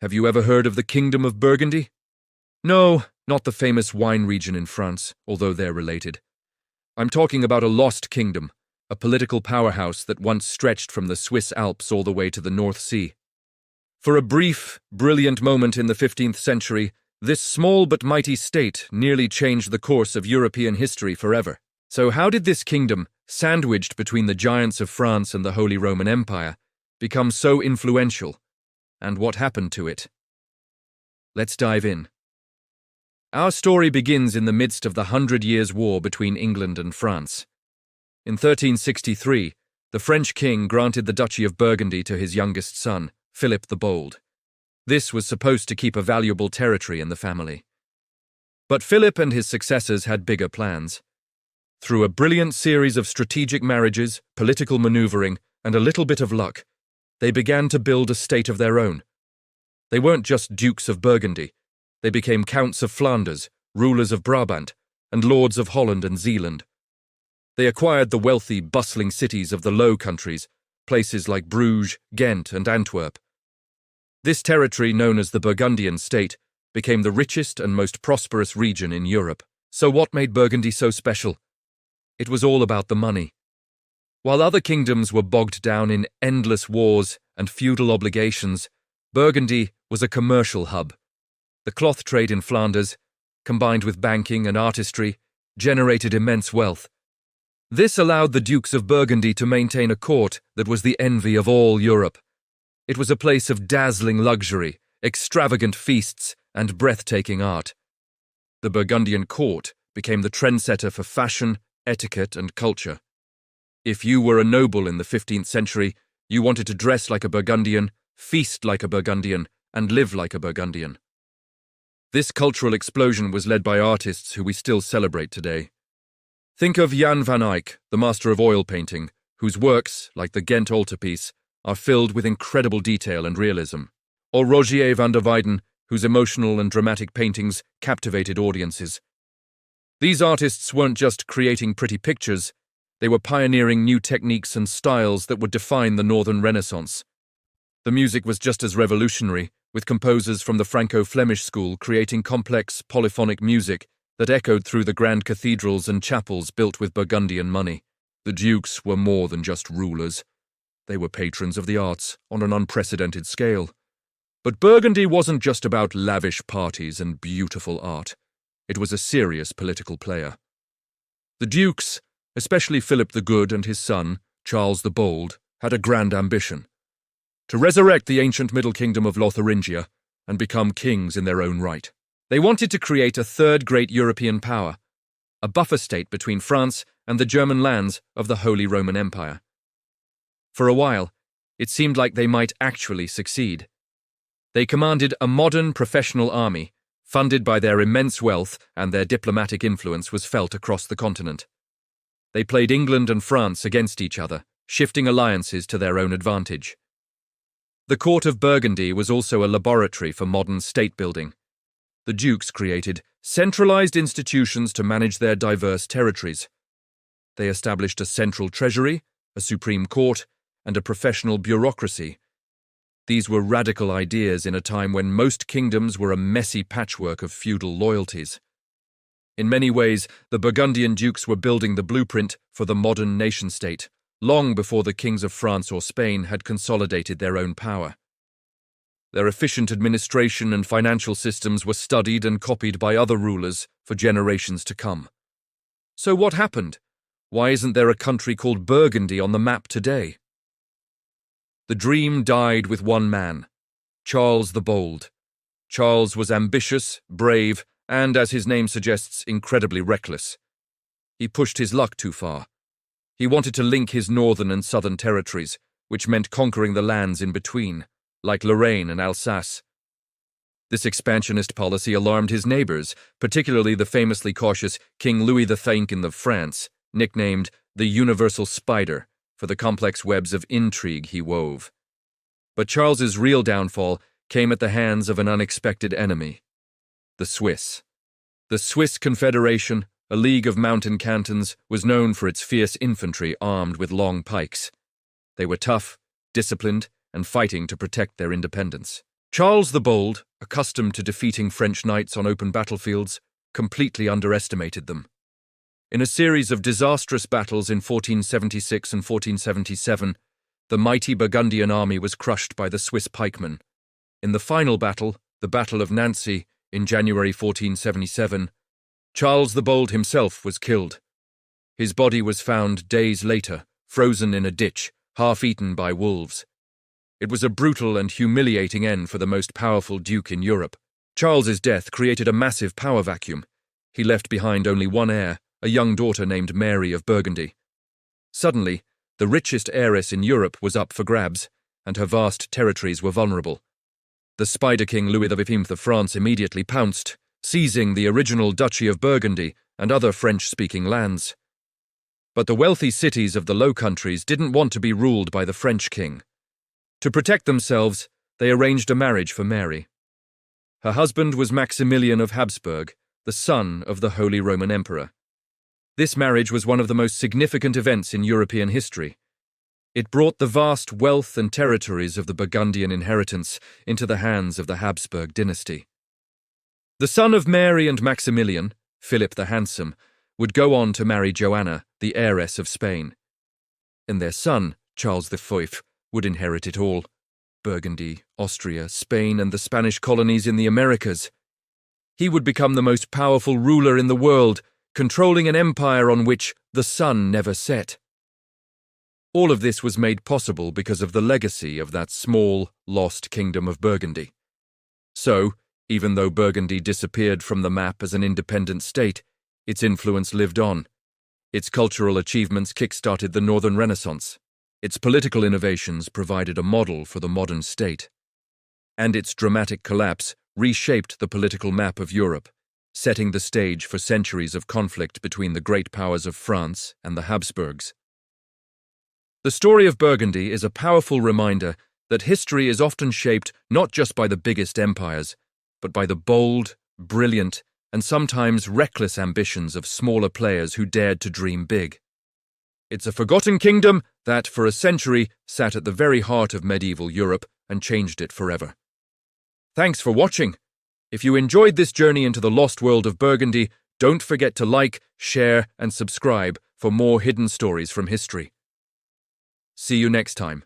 Have you ever heard of the Kingdom of Burgundy? No, not the famous wine region in France, although they're related. I'm talking about a lost kingdom, a political powerhouse that once stretched from the Swiss Alps all the way to the North Sea. For a brief, brilliant moment in the 15th century, this small but mighty state nearly changed the course of European history forever. So how did this kingdom, sandwiched between the giants of France and the Holy Roman Empire, become so influential? And what happened to it? Let's dive in. Our story begins in the midst of the 100 Years' War between England and France. In 1363, the French king granted the Duchy of Burgundy to his youngest son, Philip the Bold. This was supposed to keep a valuable territory in the family. But Philip and his successors had bigger plans. Through a brilliant series of strategic marriages, political maneuvering, and a little bit of luck, they began to build a state of their own. They weren't just dukes of Burgundy. They became counts of Flanders, rulers of Brabant, and lords of Holland and Zeeland. They acquired the wealthy, bustling cities of the Low Countries, places like Bruges, Ghent, and Antwerp. This territory, known as the Burgundian state, became the richest and most prosperous region in Europe. So what made Burgundy so special? It was all about the money. While other kingdoms were bogged down in endless wars and feudal obligations, Burgundy was a commercial hub. The cloth trade in Flanders, combined with banking and artistry, generated immense wealth. This allowed the Dukes of Burgundy to maintain a court that was the envy of all Europe. It was a place of dazzling luxury, extravagant feasts, and breathtaking art. The Burgundian court became the trendsetter for fashion, etiquette, and culture. If you were a noble in the 15th century, you wanted to dress like a Burgundian, feast like a Burgundian, and live like a Burgundian. This cultural explosion was led by artists who we still celebrate today. Think of Jan van Eyck, the master of oil painting, whose works, like the Ghent altarpiece, are filled with incredible detail and realism. Or Rogier van der Weyden, whose emotional and dramatic paintings captivated audiences. These artists weren't just creating pretty pictures, they were pioneering new techniques and styles that would define the Northern Renaissance. The music was just as revolutionary, with composers from the Franco-Flemish school creating complex, polyphonic music that echoed through the grand cathedrals and chapels built with Burgundian money. The dukes were more than just rulers. They were patrons of the arts on an unprecedented scale. But Burgundy wasn't just about lavish parties and beautiful art. It was a serious political player. The dukes, especially Philip the Good and his son, Charles the Bold, had a grand ambition: to resurrect the ancient Middle Kingdom of Lotharingia and become kings in their own right. They wanted to create a third great European power, a buffer state between France and the German lands of the Holy Roman Empire. For a while, it seemed like they might actually succeed. They commanded a modern professional army, funded by their immense wealth, and their diplomatic influence was felt across the continent. They played England and France against each other, shifting alliances to their own advantage. The court of Burgundy was also a laboratory for modern state building. The dukes created centralized institutions to manage their diverse territories. They established a central treasury, a supreme court, and a professional bureaucracy. These were radical ideas in a time when most kingdoms were a messy patchwork of feudal loyalties. In many ways, the Burgundian dukes were building the blueprint for the modern nation-state, long before the kings of France or Spain had consolidated their own power. Their efficient administration and financial systems were studied and copied by other rulers for generations to come. So what happened? Why isn't there a country called Burgundy on the map today? The dream died with one man, Charles the Bold. Charles was ambitious, brave, and, as his name suggests, incredibly reckless. He pushed his luck too far. He wanted to link his northern and southern territories, which meant conquering the lands in between, like Lorraine and Alsace. This expansionist policy alarmed his neighbors, particularly the famously cautious King Louis XV of France, nicknamed the Universal Spider for the complex webs of intrigue he wove. But Charles's real downfall came at the hands of an unexpected enemy: the Swiss. The Swiss Confederation, a league of mountain cantons, was known for its fierce infantry armed with long pikes. They were tough, disciplined, and fighting to protect their independence. Charles the Bold, accustomed to defeating French knights on open battlefields, completely underestimated them. In a series of disastrous battles in 1476 and 1477, the mighty Burgundian army was crushed by the Swiss pikemen. In the final battle, the Battle of Nancy, in January 1477, Charles the Bold himself was killed. His body was found days later, frozen in a ditch, half-eaten by wolves. It was a brutal and humiliating end for the most powerful duke in Europe. Charles's death created a massive power vacuum. He left behind only one heir, a young daughter named Mary of Burgundy. Suddenly, the richest heiress in Europe was up for grabs, and her vast territories were vulnerable. The Spider King Louis XV of France immediately pounced, seizing the original Duchy of Burgundy and other French-speaking lands. But the wealthy cities of the Low Countries didn't want to be ruled by the French king. To protect themselves, they arranged a marriage for Mary. Her husband was Maximilian of Habsburg, the son of the Holy Roman Emperor. This marriage was one of the most significant events in European history. It brought the vast wealth and territories of the Burgundian inheritance into the hands of the Habsburg dynasty. The son of Mary and Maximilian, Philip the Handsome, would go on to marry Joanna, the heiress of Spain. And their son, Charles V, would inherit it all: Burgundy, Austria, Spain, and the Spanish colonies in the Americas. He would become the most powerful ruler in the world, controlling an empire on which the sun never set. All of this was made possible because of the legacy of that small, lost kingdom of Burgundy. So, even though Burgundy disappeared from the map as an independent state, its influence lived on. Its cultural achievements kick-started the Northern Renaissance. Its political innovations provided a model for the modern state. And its dramatic collapse reshaped the political map of Europe, setting the stage for centuries of conflict between the great powers of France and the Habsburgs. The story of Burgundy is a powerful reminder that history is often shaped not just by the biggest empires, but by the bold, brilliant, and sometimes reckless ambitions of smaller players who dared to dream big. It's a forgotten kingdom that, for a century, sat at the very heart of medieval Europe and changed it forever. Thanks for watching. If you enjoyed this journey into the lost world of Burgundy, don't forget to like, share, and subscribe for more hidden stories from history. See you next time.